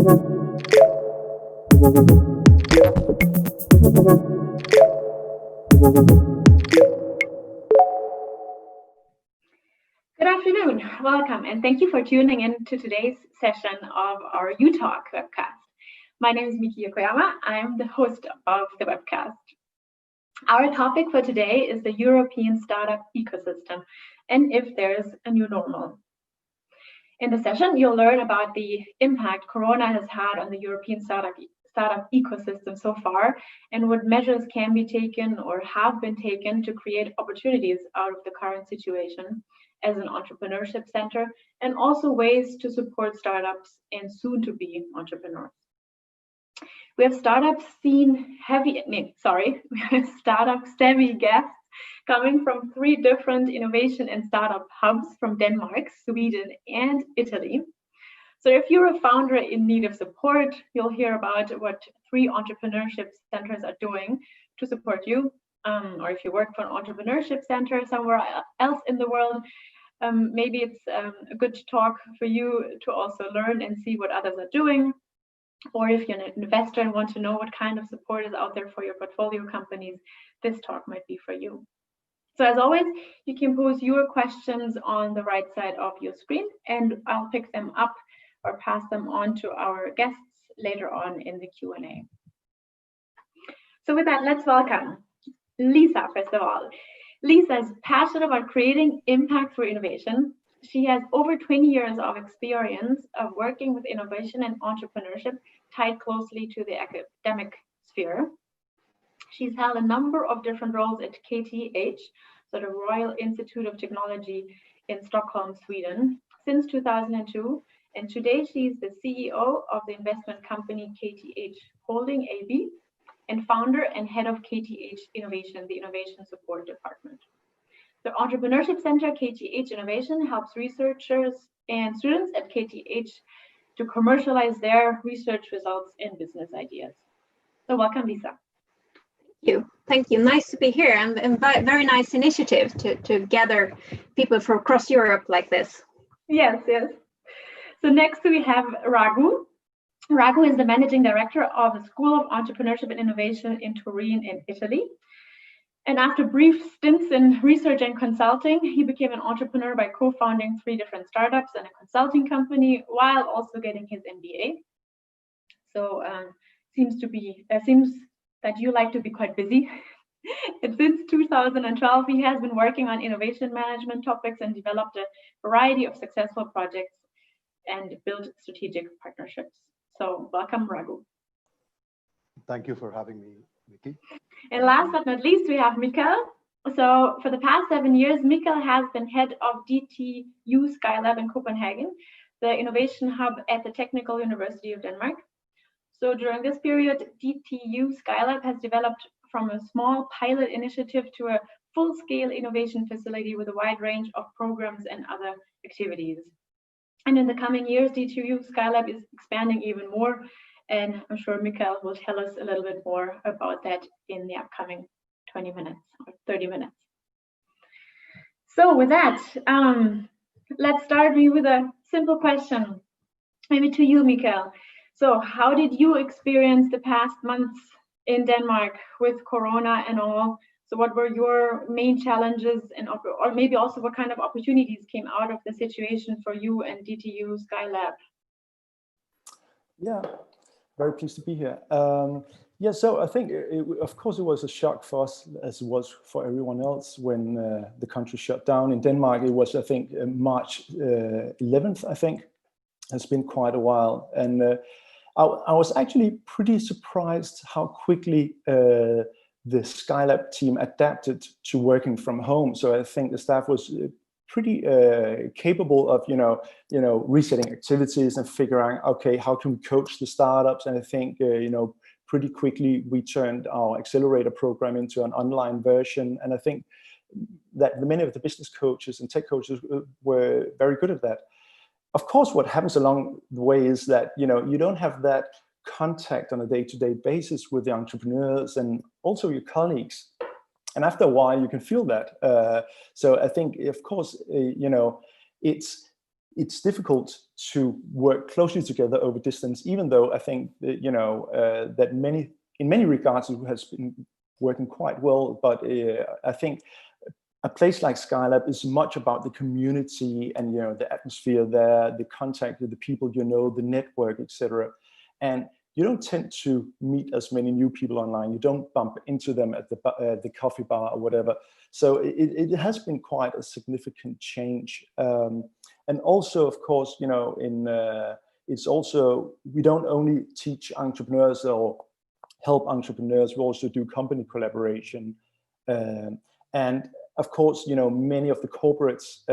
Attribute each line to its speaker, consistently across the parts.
Speaker 1: Good afternoon, welcome, and thank you for tuning in to today's session of our UTalk webcast. My name is Mikkel. I'm the host of the webcast. Our topic for today is the European startup ecosystem and if there's a new normal. In the session, you'll learn about the impact Corona has had on the European startup ecosystem so far and what measures can be taken or have been taken to create opportunities out of the current situation as an entrepreneurship center, and also ways to support startups and soon-to-be entrepreneurs. We have startup-savvy guests coming from 3 different innovation and startup hubs from Denmark, Sweden, and Italy. So if you're a founder in need of support, you'll hear about what 3 entrepreneurship centers are doing to support you. Or if you work for an entrepreneurship center somewhere else in the world, maybe it's a good talk for you to also learn and see what others are doing. Or if you're an investor and want to know what kind of support is out there for your portfolio companies, this talk might be for you. So as always, you can pose your questions on the right side of your screen, and I'll pick them up or pass them on to our guests later on in the Q&A. So with that, let's welcome Lisa, first of all. Lisa is passionate about creating impact through innovation. She has over 20 years of experience of working with innovation and entrepreneurship tied closely to the academic sphere. She's held a number of different roles at KTH, so the Royal Institute of Technology in Stockholm, Sweden, since 2002. And today she's the CEO of the investment company KTH Holding AB and founder and head of KTH Innovation, the Innovation Support Department. The Entrepreneurship Center, KTH Innovation, helps researchers and students at KTH to commercialize their research results and business ideas. So welcome, Lisa.
Speaker 2: Thank you. Nice to be here, and very nice initiative to gather people from across Europe like this.
Speaker 1: Yes. So next we have Raghu. Raghu is the managing director of the School of Entrepreneurship and Innovation in Turin in Italy. And after brief stints in research and consulting, he became an entrepreneur by co-founding 3 different startups and a consulting company while also getting his MBA. So seems that you like to be quite busy. And since 2012, he has been working on innovation management topics and developed a variety of successful projects and built strategic partnerships. So welcome, Raghu.
Speaker 3: Thank you for having me, Mikkel.
Speaker 1: And last but not least, we have Mikkel. So for the past 7 years, Mikkel has been head of DTU Skylab in Copenhagen, the innovation hub at the Technical University of Denmark. So during this period, DTU Skylab has developed from a small pilot initiative to a full-scale innovation facility with a wide range of programs and other activities. And in the coming years, DTU Skylab is expanding even more, and I'm sure Mikkel will tell us a little bit more about that in the upcoming 20 minutes or 30 minutes. So with that, let's start with a simple question, maybe to you, Mikkel. So how did you experience the past months in Denmark with Corona and all? So what were your main challenges, and or maybe also what kind of opportunities came out of the situation for you and DTU Skylab?
Speaker 4: Yeah, very pleased to be here. Yeah, so I think, of course, it was a shock for us, as it was for everyone else when the country shut down. In Denmark, it was, I think, March 11th, I think. It's been quite a while. And I was actually pretty surprised how quickly the Skylab team adapted to working from home. So I think the staff was pretty capable of, resetting activities and figuring, okay, how can we coach the startups? And I think, pretty quickly we turned our accelerator program into an online version. And I think that many of the business coaches and tech coaches were very good at that. Of course, what happens along the way is that, you don't have that contact on a day-to-day basis with the entrepreneurs and also your colleagues. And after a while, you can feel that. So I think, of course, it's difficult to work closely together over distance, even though I think that, that in many regards it has been working quite well. But I think a place like Skylab is much about the community and the atmosphere there, the contact with the people, the network, etc. And you don't tend to meet as many new people online. You don't bump into them at the coffee bar or whatever. So it has been quite a significant change. And also, of course, it's also, we don't only teach entrepreneurs or help entrepreneurs, we also do company collaboration. And of course, many of the corporates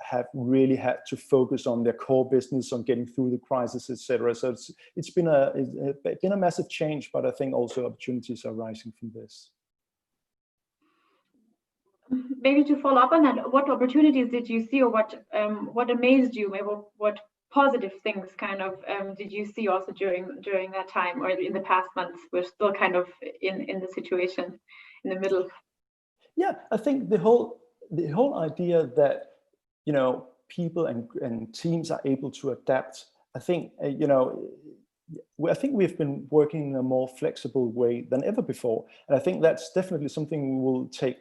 Speaker 4: have really had to focus on their core business, on getting through the crisis, etc. So it's been a massive change, but I think also opportunities are rising from this.
Speaker 1: Maybe to follow up on that, what opportunities did you see, or what amazed you? Maybe what positive things kind of did you see also during that time, or in the past months? We're still kind of in the situation in the middle.
Speaker 4: Yeah, I think the whole idea that people and teams are able to adapt. I think I think we've been working in a more flexible way than ever before, and I think that's definitely something we will take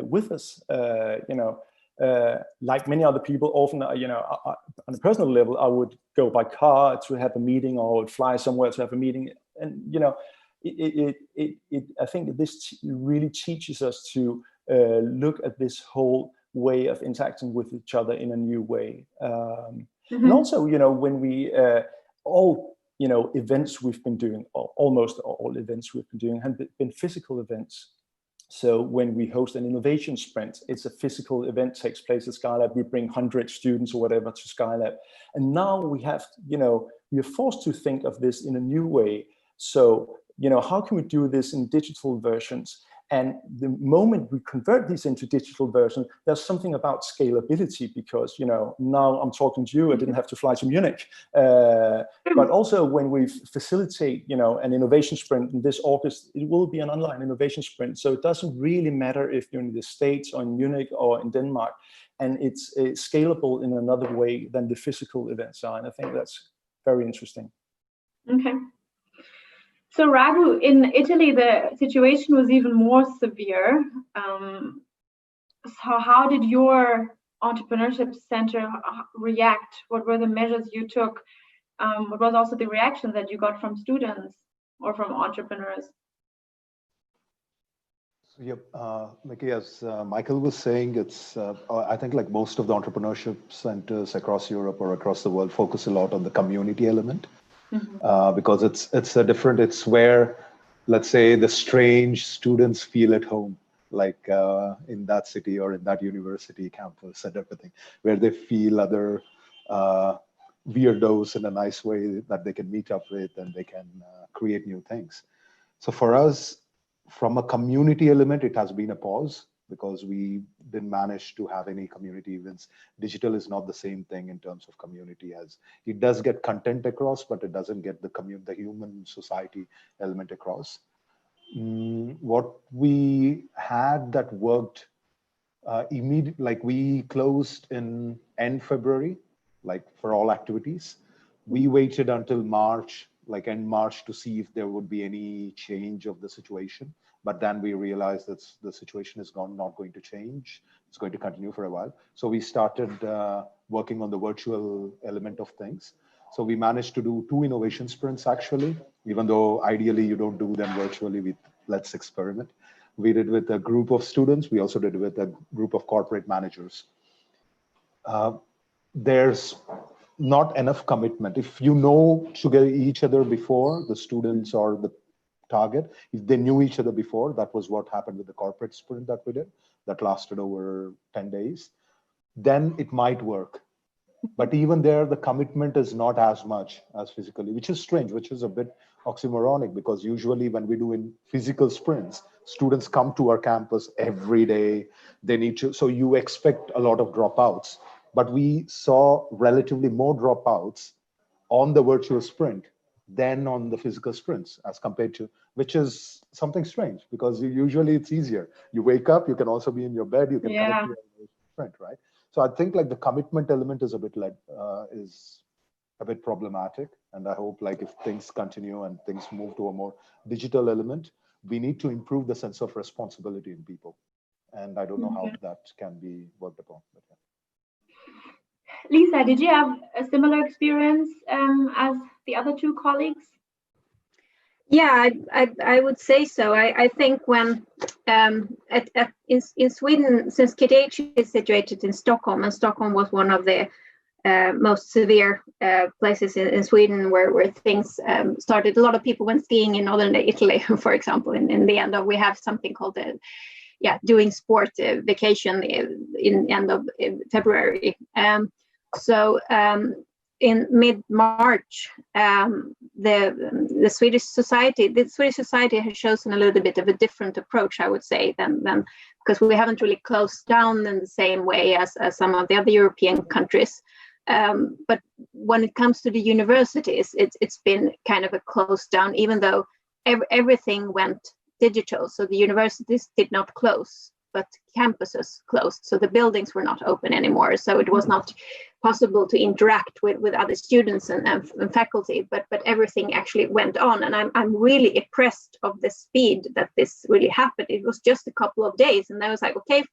Speaker 4: with us. Like many other people, often on a personal level, I would go by car to have a meeting, or would fly somewhere to have a meeting, and I think this really teaches us to look at this whole way of interacting with each other in a new way. And also, when we all events we've been doing, or almost all events we've been doing, have been physical events. So when we host an innovation sprint, it's a physical event, takes place at Skylab. We bring 100 students or whatever to Skylab, and now we have, we are forced to think of this in a new way. So how can we do this in digital versions? And the moment we convert these into digital versions, there's something about scalability, because now I'm talking to you, I didn't have to fly to Munich. But also when we facilitate an innovation sprint in this August, it will be an online innovation sprint. So it doesn't really matter if you're in the States or in Munich or in Denmark, and it's scalable in another way than the physical events are. And I think that's very interesting.
Speaker 1: Okay. So Raghu, in Italy, the situation was even more severe. So how did your Entrepreneurship Center react? What were the measures you took? What was also the reaction that you got from students or from entrepreneurs?
Speaker 3: Yep, Mikkel, as Michael was saying, it's I think like most of the entrepreneurship centers across Europe or across the world focus a lot on the community element. Because it's where, let's say, the strange students feel at home, like in that city or in that university campus and everything, where they feel other weirdos in a nice way that they can meet up with, and they can create new things. So for us, from a community element, it has been a pause, because we didn't manage to have any community events. Digital is not the same thing in terms of community, as it does get content across, but it doesn't get the human society element across. What we had that worked immediately, like we closed in end February, like for all activities. We waited until March, like end March, to see if there would be any change of the situation. But then we realized that the situation is not going to change. It's going to continue for a while. So we started working on the virtual element of things. So we managed to do 2 innovation sprints, actually, even though ideally you don't do them virtually. Let's experiment. We did with a group of students. We also did with a group of corporate managers. There's not enough commitment. If you know each other before, the students or the target, if they knew each other before, that was what happened with the corporate sprint that we did, that lasted over 10 days, then it might work. But even there, the commitment is not as much as physically, which is strange, which is a bit oxymoronic, because usually when we do in physical sprints, students come to our campus every day. They need to, so you expect a lot of dropouts, but we saw relatively more dropouts on the virtual sprint than on the physical sprints, as compared to, which is something strange, because usually it's easier. You wake up, you can also be in your bed, you can connect to your sprint, right? So I think like the commitment element is a bit problematic, and I hope like if things continue and things move to a more digital element, we need to improve the sense of responsibility in people, and I don't know how that can be worked upon. But, yeah.
Speaker 1: Lisa, did you have a similar experience as the other two colleagues?
Speaker 2: Yeah, I would say so. I think when in Sweden, since KTH is situated in Stockholm, and Stockholm was one of the most severe places in Sweden where things started. A lot of people went skiing in northern Italy, for example. In the end of, we have something called the doing sport vacation in end of February. In mid-March, the Swedish society has chosen a little bit of a different approach, I would say, than because we haven't really closed down in the same way as some of the other European countries. But when it comes to the universities, it's been kind of a closed down, even though everything went digital. So the universities did not close, but campuses closed. So the buildings were not open anymore. So it was not possible to interact with other students and faculty, but everything actually went on. And I'm really impressed of the speed that this really happened. It was just a couple of days, and I was like, okay,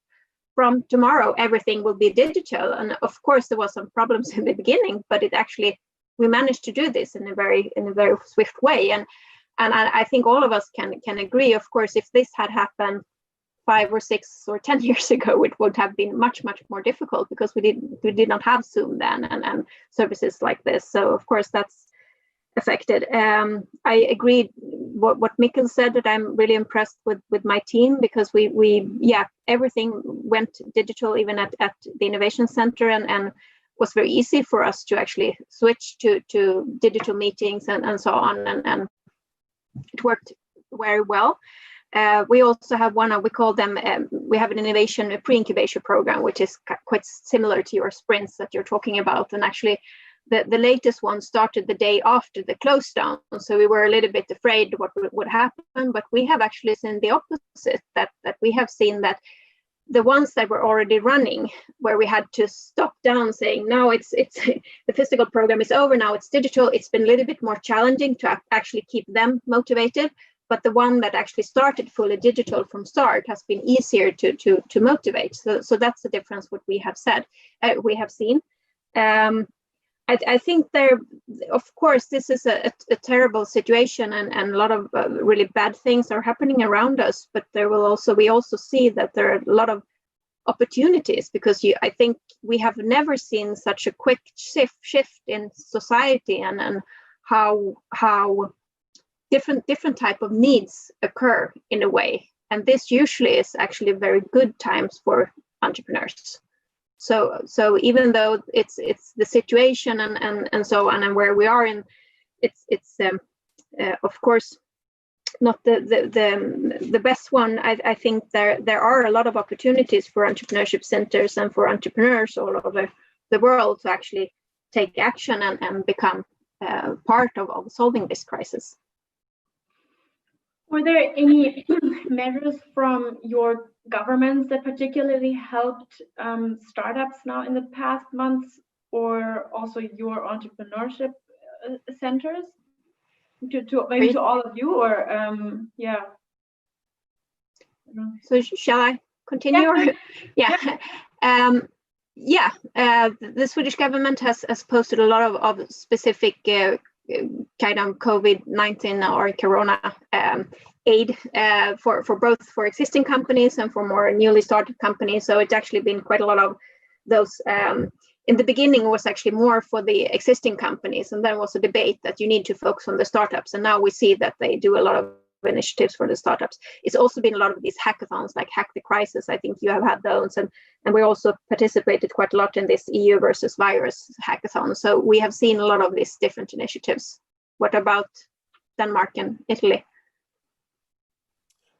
Speaker 2: from tomorrow everything will be digital. And of course there was some problems in the beginning, but we managed to do this in a very swift way. And I think all of us can agree. Of course, if this had happened 5 or 6 or 10 years ago, it would have been much more difficult, because we did not have Zoom then and services like this. So of course that's affected. I agree what Mikkel said, that I'm really impressed with my team, because everything went digital, even at the Innovation Center, and was very easy for us to actually switch to digital meetings and so on, and it worked very well. We also have we call them, we have a pre-incubation program, which is quite similar to your sprints that you're talking about. And actually, the latest one started the day after the close down. So we were a little bit afraid what would happen, but we have actually seen the opposite, that we have seen that the ones that were already running, where we had to stop down saying, no, it's the physical program is over, now it's digital. It's been a little bit more challenging to actually keep them motivated. But the one that actually started fully digital from start has been easier to motivate. So that's the difference. What we have seen. I think of course, this is a terrible situation, and a lot of really bad things are happening around us. But we also see that there are a lot of opportunities, because I think we have never seen such a quick shift in society, and how different type of needs occur in a way, and this usually is actually very good times for entrepreneurs. So even though it's the situation and so on, and where we are in, it's of course not the best one. I think there are a lot of opportunities for entrepreneurship centers and for entrepreneurs all over the world to actually take action and become part of solving this crisis.
Speaker 1: Were there any measures from your governments that particularly helped startups now in the past months, or also your entrepreneurship centers? To maybe to all of you, or yeah.
Speaker 2: So shall I continue? Yeah. The Swedish government has posted a lot of specific kind of COVID-19 or Corona aid for existing companies and for more newly started companies. So it's actually been quite a lot of those. In the beginning, it was actually more for the existing companies, and then was a debate that you need to focus on the startups. And now we see that they do a lot of initiatives for the startups. It's also been a lot of these hackathons, like Hack the Crisis. I think you have had those, and we also participated quite a lot in this EU versus virus hackathon. So we have seen a lot of these different initiatives. What about Denmark and Italy?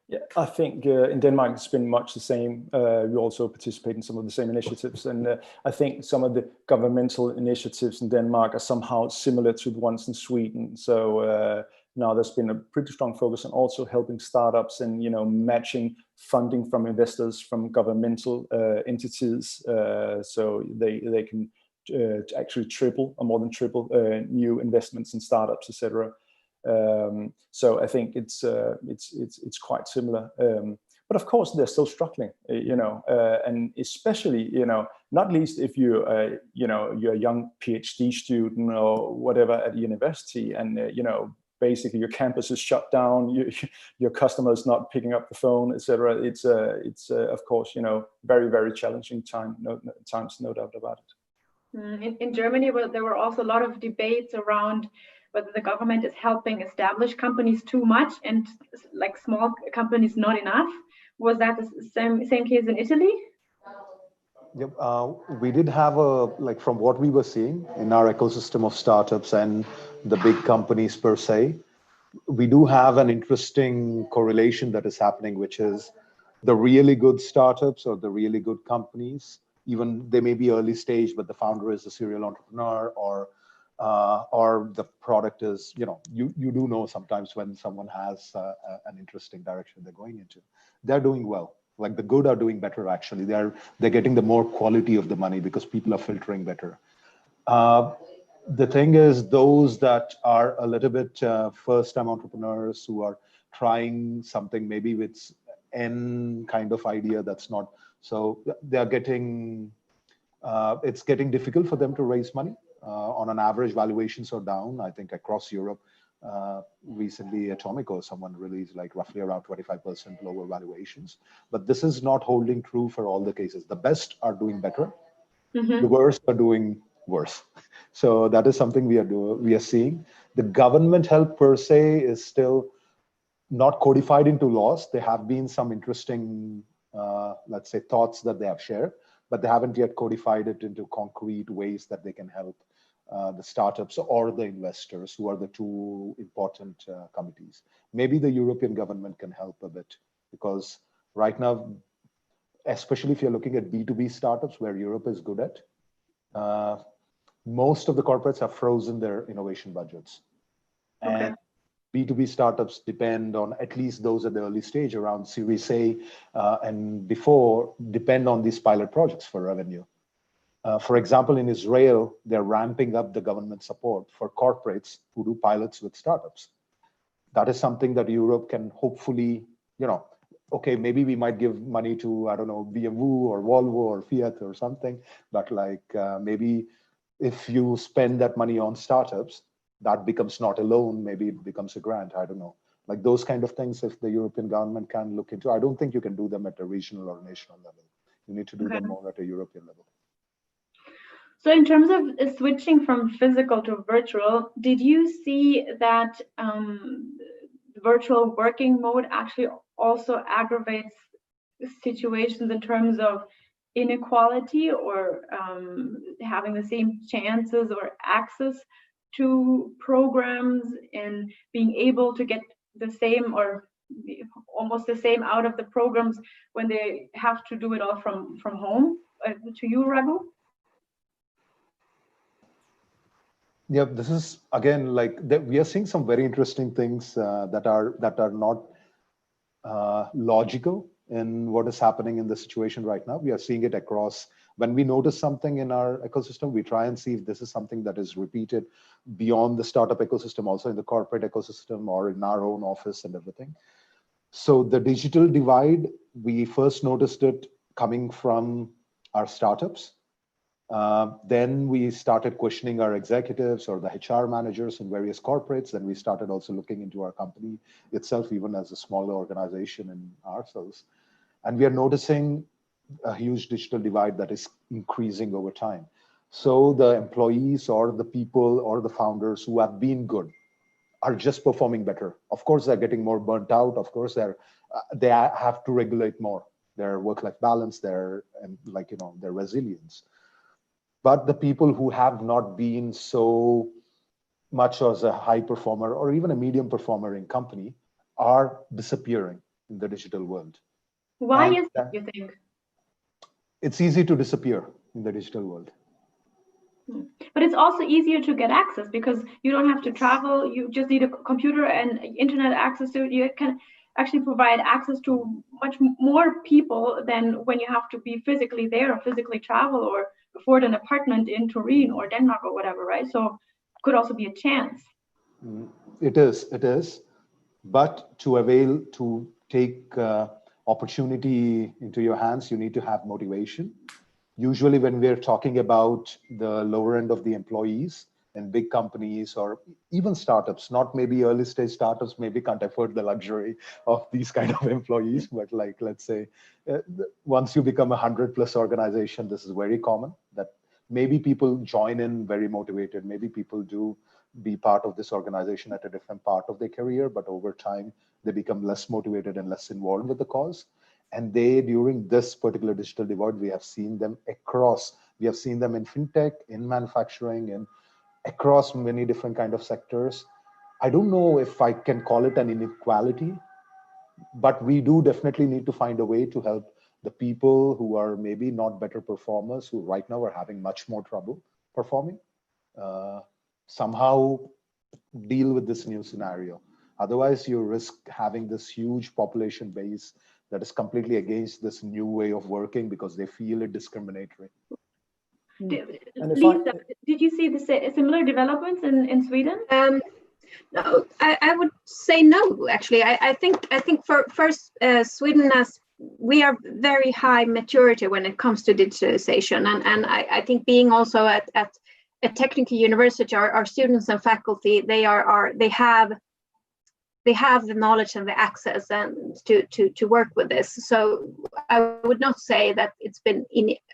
Speaker 4: Yeah, I think in Denmark it's been much the same. We also participate in some of the same initiatives, and I think some of the governmental initiatives in Denmark are somehow similar to the ones in Sweden. So now there's been a pretty strong focus on also helping startups and, matching funding from investors, from governmental entities, so they can actually triple or more than triple new investments in startups, etc. So I think it's quite similar. But of course, they're still struggling, and especially, not least if you're a young PhD student or whatever at university, and basically your campus is shut down, your customer is not picking up the phone, etc. It's of course, very, very challenging times, no doubt about it.
Speaker 1: In Germany, there were also a lot of debates around whether the government is helping established companies too much and like small companies not enough. Was that the same case in Italy?
Speaker 3: Yep. We did have from what we were seeing in our ecosystem of startups and the big companies per se, we do have an interesting correlation that is happening, which is the really good startups or the really good companies, even they may be early stage, but the founder is a serial entrepreneur, or the product is, you do know sometimes when someone has an interesting direction they're going into. They're doing well. Like the good are doing better, actually. They're getting the more quality of the money because people are filtering better. The thing is, those that are a little bit first-time entrepreneurs who are trying something maybe with N kind of idea that's not, so they're getting, it's getting difficult for them to raise money. On an average, valuations are down, I think, across Europe. Recently, Atomico, someone released like roughly around 25% lower valuations. But this is not holding true for all the cases. The best are doing better. The worst are doing worse. So that is something we are seeing. The government help per se is still not codified into laws. There have been some interesting, let's say, thoughts that they have shared, but they haven't yet codified it into concrete ways that they can help the startups or the investors, who are the two important committees. Maybe the European government can help a bit, because right now, especially if you're looking at B2B startups, where Europe is good at, most of the corporates have frozen their innovation budgets.
Speaker 1: Okay.
Speaker 3: And B2B startups depend on, at least those at the early stage around Series A and before, depend on these pilot projects for revenue. For example, in Israel, they're ramping up the government support for corporates who do pilots with startups. That is something that Europe can hopefully, okay, maybe we might give money to, I don't know, BMW or Volvo or Fiat or something, but like maybe if you spend that money on startups, that becomes not a loan, maybe it becomes a grant, I don't know. Like those kind of things, if the European government can look into, I don't think you can do them at a regional or national level. You need to do them more at a European level.
Speaker 1: So in terms of switching from physical to virtual, did you see that virtual working mode actually also aggravates situations in terms of inequality, or having the same chances or access to programs, and being able to get the same or almost the same out of the programs when they have to do it all from home? To you, Raghu?
Speaker 3: Yeah, this is again we are seeing some very interesting things that are not logical in what is happening in the situation right now. We are seeing it across. When we notice something in our ecosystem, we try and see if this is something that is repeated beyond the startup ecosystem, also in the corporate ecosystem or in our own office and everything. So the digital divide, we first noticed it coming from our startups. Then we started questioning our executives or the HR managers in various corporates. Then we started also looking into our company itself, even as a smaller organization in ourselves. And we are noticing a huge digital divide that is increasing over time. So the employees or the people or the founders who have been good are just performing better. Of course, they're getting more burnt out. Of course, they have to regulate more their work-life balance, their resilience. But the people who have not been so much as a high performer or even a medium performer in company are disappearing in the digital world.
Speaker 1: Why is that, you think?
Speaker 3: It's easy to disappear in the digital world.
Speaker 1: But it's also easier to get access because you don't have to travel. You just need a computer and internet access to it. You can actually provide access to much more people than when you have to be physically there or physically travel or afford an apartment in Turin or Denmark or whatever, right? So could also be a chance.
Speaker 3: It is. But to take opportunity into your hands, you need to have motivation. Usually when we're talking about the lower end of the employees in big companies or even startups, not maybe early stage startups, maybe can't afford the luxury of these kind of employees, but like, let's say, once you become 100+ organization, this is very common that maybe people join in very motivated. Maybe people do be part of this organization at a different part of their career, but over time, they become less motivated and less involved with the cause. And they, during this particular digital divide, we have seen them across. We have seen them in fintech, in manufacturing, and across many different kind of sectors. I don't know if I can call it an inequality, but we do definitely need to find a way to help the people who are maybe not better performers, who right now are having much more trouble performing, somehow deal with this new scenario. Otherwise, you risk having this huge population base that is completely against this new way of working because they feel it discriminatory.
Speaker 1: Lisa, did you see the similar developments in Sweden?
Speaker 2: No, I would say no. Actually, I think first Sweden we are very high maturity when it comes to digitalization, and I think being also at a technical university, our students and faculty they have the knowledge and the access and to work with this. So I would not say that it's been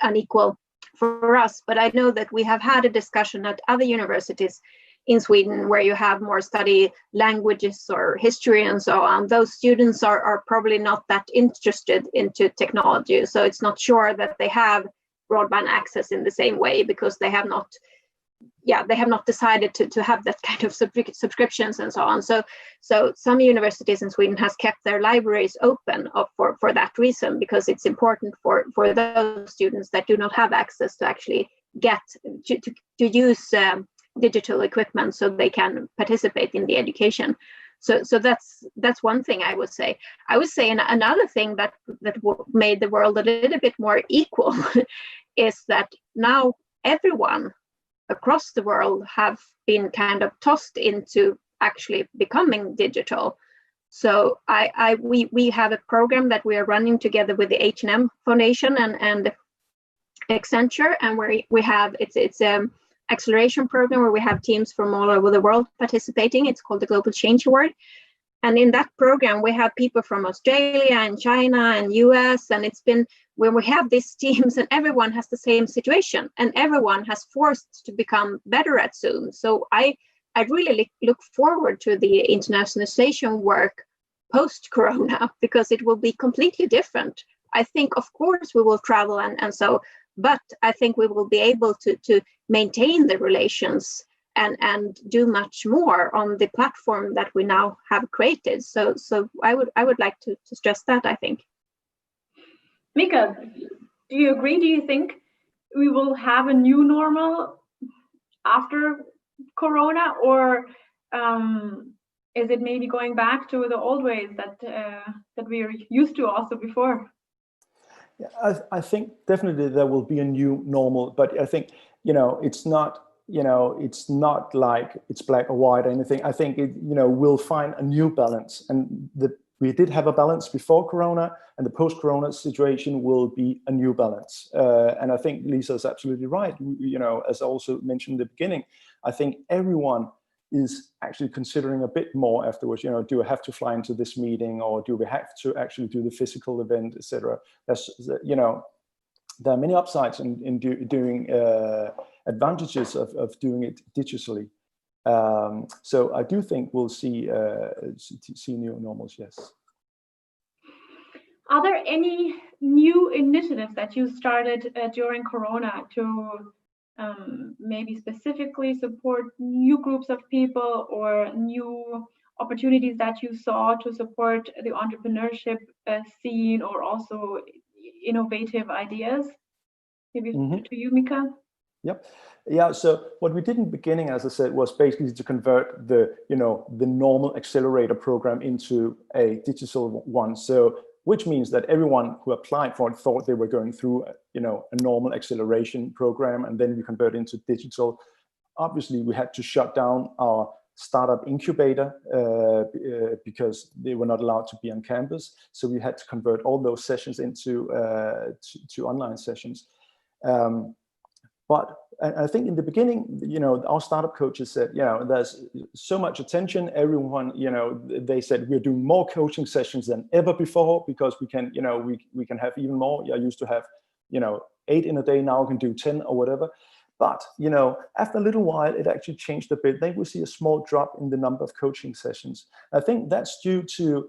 Speaker 2: unequal for us, but I know that we have had a discussion at other universities in Sweden where you have more study languages or history and so on. Those students are probably not that interested into technology. So it's not sure that they have broadband access in the same way because they have not decided to have that kind of subscriptions and so on. So some universities in Sweden has kept their libraries open for that reason, because it's important for those students that do not have access to actually get to use digital equipment so they can participate in the education. So that's one thing I would say. I would say another thing that made the world a little bit more equal is that now everyone across the world have been kind of tossed into actually becoming digital. So we have a program that we are running together with the H&M Foundation and Accenture, and where we have it's acceleration program where we have teams from all over the world participating. It's called the Global Change Award. And in that program, we have people from Australia and China and US, and it's been when we have these teams and everyone has the same situation and everyone has forced to become better at Zoom. So I really look forward to the internationalization work post-corona, because it will be completely different. I think, of course, we will travel and so, but I think we will be able to maintain the relations and do much more on the platform that we now have created. So I would like to stress that, I think.
Speaker 1: Mikkel, do you agree? Do you think we will have a new normal after Corona, or is it maybe going back to the old ways that we are used to also before?
Speaker 4: Yeah, I think definitely there will be a new normal, but I think it's not like it's black or white or anything. I think we'll find a new balance, and we did have a balance before Corona, and the post-Corona situation will be a new balance. And I think Lisa is absolutely right. As I also mentioned in the beginning, I think everyone is actually considering a bit more afterwards. Do I have to fly into this meeting, or do we have to actually do the physical event, etc.? There are many upsides in doing advantages of doing it digitally. So I do think we'll see new normals, yes.
Speaker 1: Are there any new initiatives that you started during Corona to maybe specifically support new groups of people, or new opportunities that you saw to support the entrepreneurship scene, or also innovative ideas? Maybe to you, Mikkel?
Speaker 4: Yep. Yeah. So what we did in the beginning, as I said, was basically to convert the normal accelerator program into a digital one. So which means that everyone who applied for it thought they were going through a normal acceleration program, and then we convert into digital. Obviously, we had to shut down our startup incubator because they were not allowed to be on campus. So we had to convert all those sessions into to online sessions. But I think in the beginning, our startup coaches said, there's so much attention. Everyone, they said we're doing more coaching sessions than ever before because we can, we can have even more. I used to have, 8 in a day. Now I can do 10 or whatever. But, after a little while, it actually changed a bit. Then we see a small drop in the number of coaching sessions. I think that's due to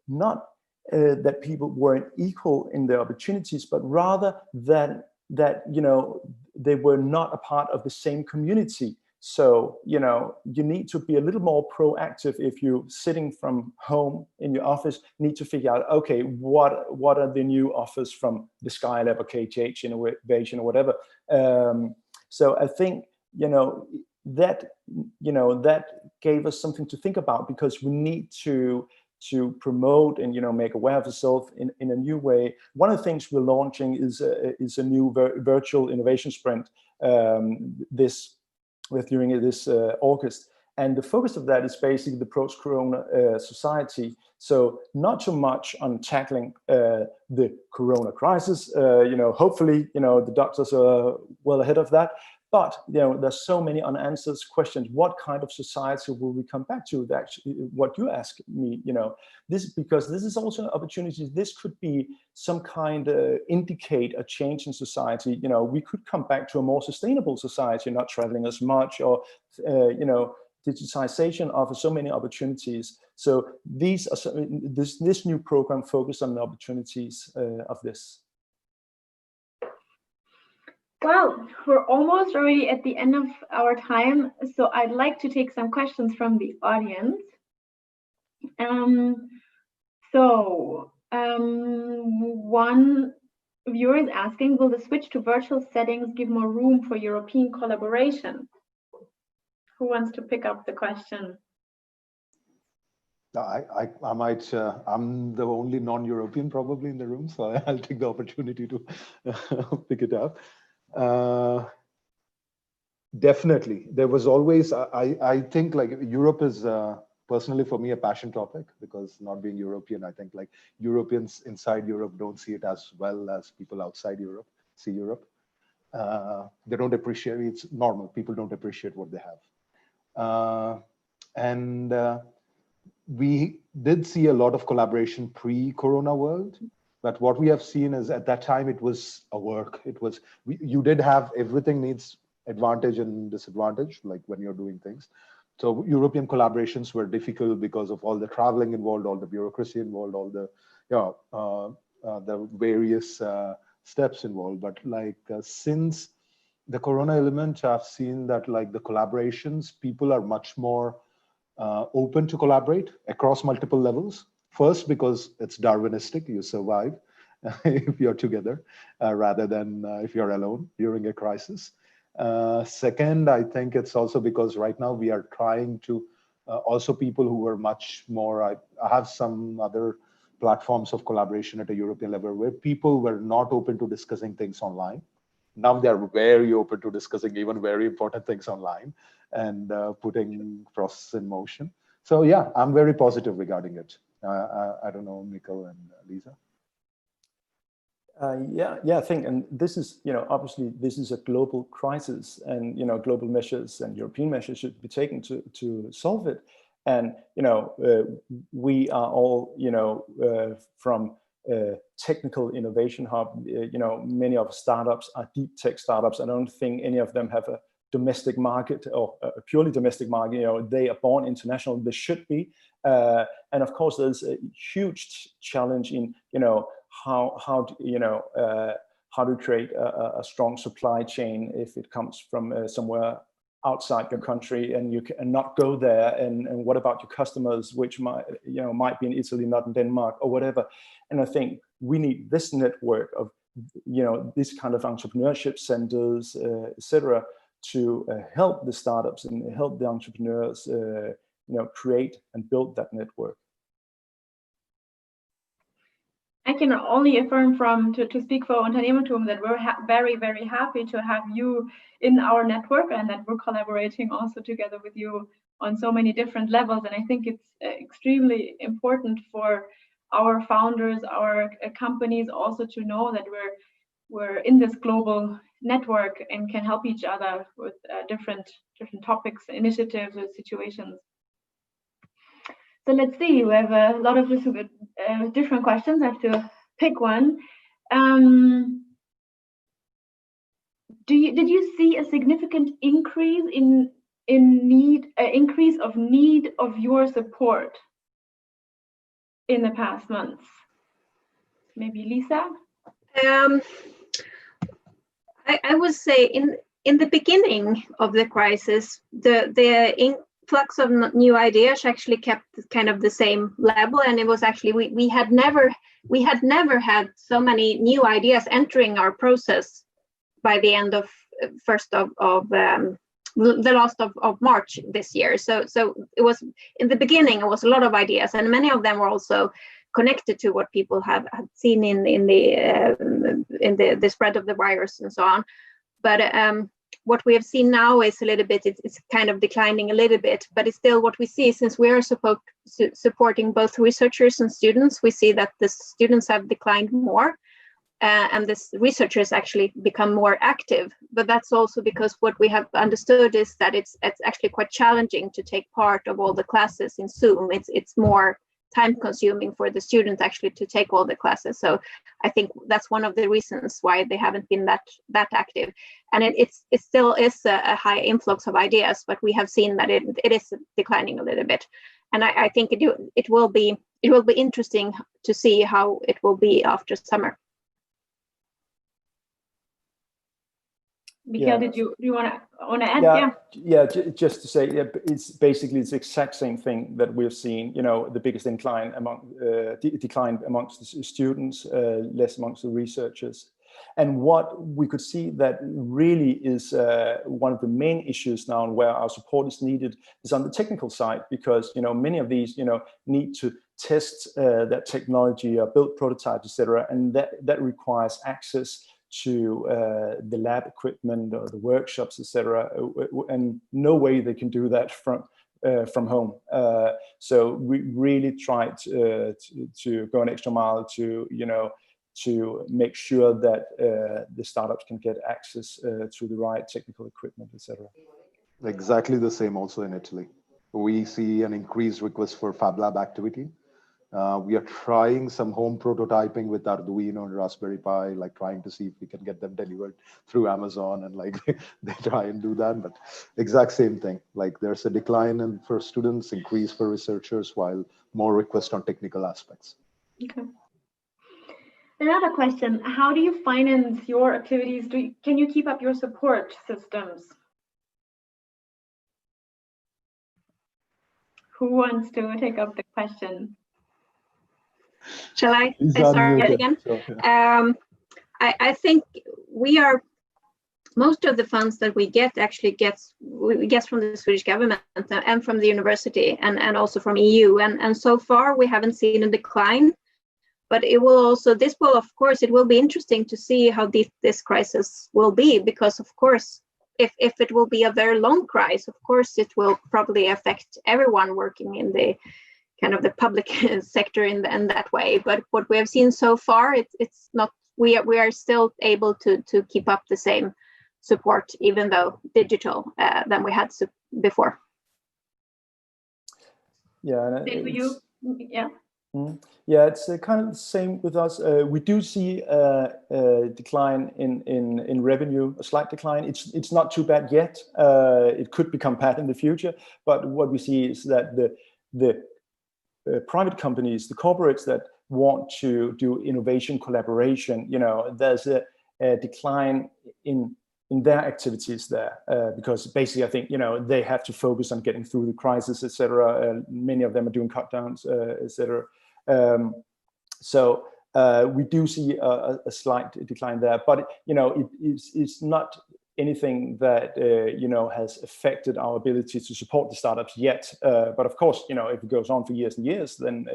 Speaker 4: not that people weren't equal in their opportunities, but rather that they were not a part of the same community. So, you need to be a little more proactive if you're sitting from home in your office, need to figure out, okay, what are the new offers from the Skylab or KTH Innovation or whatever. So I think, that gave us something to think about, because we need to promote and make aware of yourself in a new way. One of the things we're launching is a new virtual innovation sprint during this August, and the focus of that is basically the post-corona society. So not so much on tackling the corona crisis. Hopefully the doctors are well ahead of that. But there's so many unanswered questions. What kind of society will we come back to? Actually, what you ask me, because this is also an opportunity. This could be some kind of indicate a change in society. We could come back to a more sustainable society, not traveling as much, or digitization offers so many opportunities. So these are this new program focused on the opportunities of this.
Speaker 1: Well, we're almost already at the end of our time, so I'd like to take some questions from the audience. One viewer is asking, will the switch to virtual settings give more room for European collaboration? Who wants to pick up the question?
Speaker 3: I might, I'm the only non-European probably in the room, so I'll take the opportunity to pick it up. Definitely, there was always, I think like Europe is personally for me a passion topic, because not being European, I think like Europeans inside Europe don't see it as well as people outside Europe see Europe. They don't appreciate, it's normal, people don't appreciate what they have. We did see a lot of collaboration pre-corona world. But what we have seen is at that time, it was a work. It was, you did have, everything needs advantage and disadvantage, like when you're doing things. So European collaborations were difficult because of all the traveling involved, all the bureaucracy involved, all the various steps involved. But like since the corona element, I've seen that like the collaborations, people are much more open to collaborate across multiple levels. First, because it's Darwinistic, you survive if you're together rather than if you're alone during a crisis. Second, I think it's also because right now we are trying to also people who are much more, I have some other platforms of collaboration at a European level where people were not open to discussing things online. Now they're very open to discussing even very important things online and putting process in motion. So yeah, I'm very positive regarding it. I don't know, Mikkel and Lisa.
Speaker 4: Yeah, I think, and this is, obviously this is a global crisis, and global measures and European measures should be taken to solve it. And we are all from technical innovation hub. Many of startups are deep tech startups. I don't think any of them have a domestic market or a purely domestic market. They are born international. They should be. And of course, there's a huge challenge in how to create a strong supply chain if it comes from somewhere outside your country and you cannot go there. And what about your customers, which might be in Italy, not in Denmark or whatever. And I think we need this network of this kind of entrepreneurship centers, etc., to help the startups and help the entrepreneurs, create and build that network.
Speaker 1: I can only affirm to speak for UnternehmerTUM that we're very, very happy to have you in our network, and that we're collaborating also together with you on so many different levels. And I think it's extremely important for our founders, our companies also to know that we're in this global network and can help each other with different topics, initiatives, or situations. So let's see, we have a lot of different questions. I have to pick one. Did you see a significant increase in need of your support in the past months? Maybe Lisa?
Speaker 2: I would say in the beginning of the crisis, the influx of new ideas actually kept kind of the same level, and it was actually we had never had so many new ideas entering our process by the end of the last of March this year. So it was in the beginning, it was a lot of ideas, and many of them were also connected to what people had seen in the spread of the virus and so on. But what we have seen now is a little bit, it's kind of declining a little bit, but it's still what we see, since we are supporting both researchers and students, we see that the students have declined more. And the researchers actually become more active, but that's also because what we have understood is that it's actually quite challenging to take part of all the classes in Zoom. It's more time consuming for the students actually to take all the classes. So I think that's one of the reasons why they haven't been that active. And it still is a high influx of ideas, but we have seen that it is declining a little bit. And I think it will be interesting to see how it will be after summer.
Speaker 1: Mikkel, do you want to add?
Speaker 4: Yeah, just to say, it's basically the exact same thing that we've seen. The biggest decline amongst the students, less amongst the researchers. And what we could see that really is one of the main issues now, and where our support is needed, is on the technical side, because many of these need to test that technology or build prototypes, etc., and that requires access to the lab equipment or the workshops, etc., and no way they can do that from home. So we really tried to go an extra mile to make sure that the startups can get access to the right technical equipment, etc.
Speaker 3: Exactly the same also in Italy. We see an increased request for Fab Lab activity. We are trying some home prototyping with Arduino and Raspberry Pi, like trying to see if we can get them delivered through Amazon, and like they try and do that. But exact same thing. Like there's a decline for students, increase for researchers, while more request on technical aspects.
Speaker 1: Okay. Another question: how do you finance your activities? Can you keep up your support systems? Who wants to take up the question?
Speaker 2: Shall I start again? I think most of the funds that we get actually gets from the Swedish government and from the university and also from EU. And so far we haven't seen a decline, but it will be interesting to see how deep this crisis will be, because of course, if it will be a very long crisis, of course it will probably affect everyone working in the kind of the public sector in that way. But what we have seen so far, it's not. We are still able to keep up the same support, even though digital, than we had before.
Speaker 1: Yeah.
Speaker 4: Yeah, it's kind of the same with us. We do see a decline in revenue, a slight decline. It's not too bad yet. It could become bad in the future. But what we see is that the private companies, the corporates that want to do innovation collaboration, there's a decline in their activities there, because basically I think they have to focus on getting through the crisis, etc. Many of them are doing cut downs, etc. So we do see a slight decline there, but it's not anything that has affected our ability to support the startups yet. But of course, if it goes on for years and years, then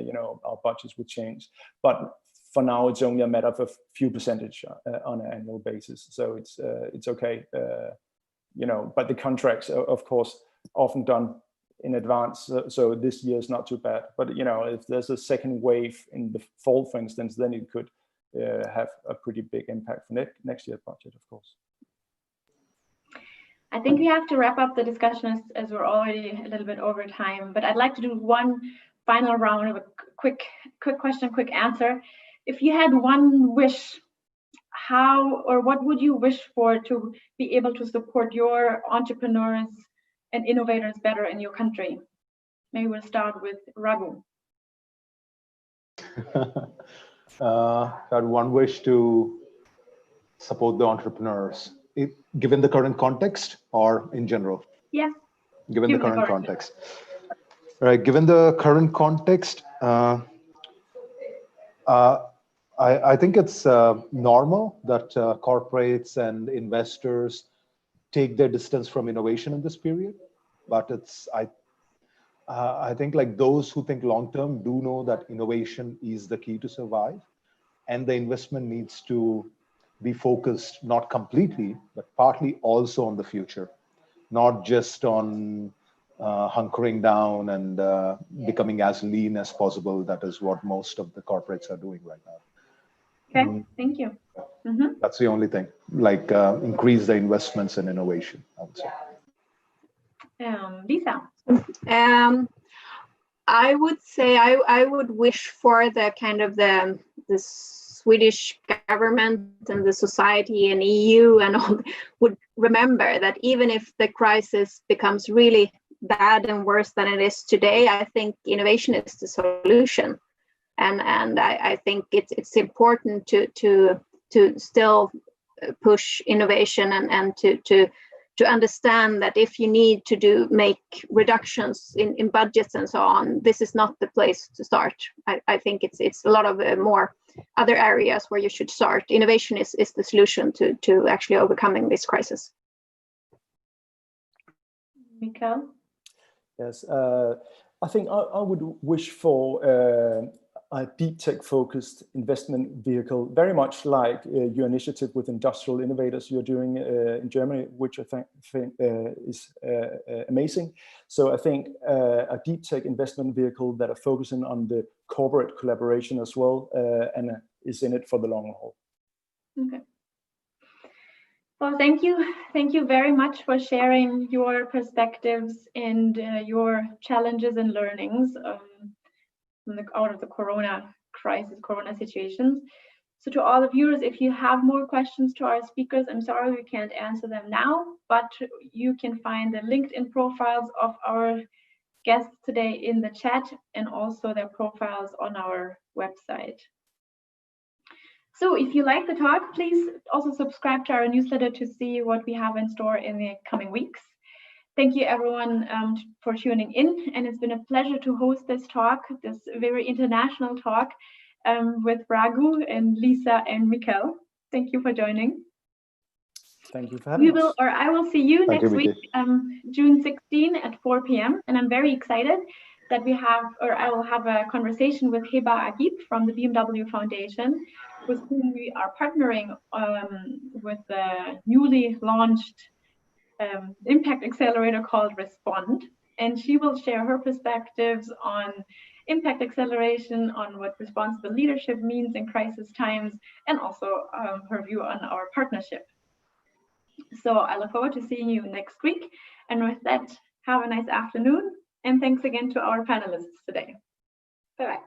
Speaker 4: our budgets would change. But for now, it's only a matter of a few percentage on an annual basis, so it's okay. But the contracts are, of course, often done in advance, so this year is not too bad. But if there's a second wave in the fall, for instance, then it could have a pretty big impact for next year's budget, of course.
Speaker 1: I think we have to wrap up the discussion as we're already a little bit over time, but I'd like to do one final round of a quick question, quick answer. If you had one wish, how or what would you wish for to be able to support your entrepreneurs and innovators better in your country? Maybe we'll start with Raghu.
Speaker 3: I had one wish to support the entrepreneurs. Given the current context or in general?
Speaker 1: Yeah.
Speaker 3: Given the current context. Right. Given the current context, I think it's normal that corporates and investors take their distance from innovation in this period. But I think like those who think long term do know that innovation is the key to survive, and the investment needs to be focused not completely, but partly also on the future, not just on hunkering down and becoming as lean as possible. That is what most of the corporates are doing right now.
Speaker 1: Okay, thank you.
Speaker 3: That's the only thing, like increase the investments in innovation, I would say.
Speaker 1: Lisa.
Speaker 2: I would say I would wish for the kind of the Swedish government and the society and EU and all would remember that even if the crisis becomes really bad and worse than it is today, I think innovation is the solution. And I think it's important to still push innovation and to understand that if you need to make reductions in budgets and so on, this is not the place to start. I think it's a lot of more other areas where you should start. Innovation is the solution to actually overcoming this crisis.
Speaker 1: Mikkel?
Speaker 4: Yes, I think I would wish for a deep tech focused investment vehicle, very much like your initiative with industrial innovators you're doing in Germany, which I think is amazing. So I think a deep tech investment vehicle that are focusing on the corporate collaboration as well, and is in it for the long haul.
Speaker 1: Okay. Well, thank you. Thank you very much for sharing your perspectives and your challenges and learnings out of the Corona crisis, Corona situations. So to all the viewers, if you have more questions to our speakers, I'm sorry we can't answer them now, but you can find the LinkedIn profiles of our guests today in the chat and also their profiles on our website. So if you like the talk, please also subscribe to our newsletter to see what we have in store in the coming weeks. Thank you everyone for tuning in, and it's been a pleasure to host this talk, this very international talk with Raghu and Lisa and Mikkel. Thank you for joining.
Speaker 4: Thank you for having us.
Speaker 1: I will see you next week, June 16 at 4 p.m. And I'm very excited that I will have a conversation with Heba Agip from the BMW Foundation, with whom we are partnering with the newly launched impact accelerator called Respond, and she will share her perspectives on impact acceleration, on what responsible leadership means in crisis times, and also her view on our partnership. So I look forward to seeing you next week, and with that, have a nice afternoon, and thanks again to our panelists today. Bye-bye.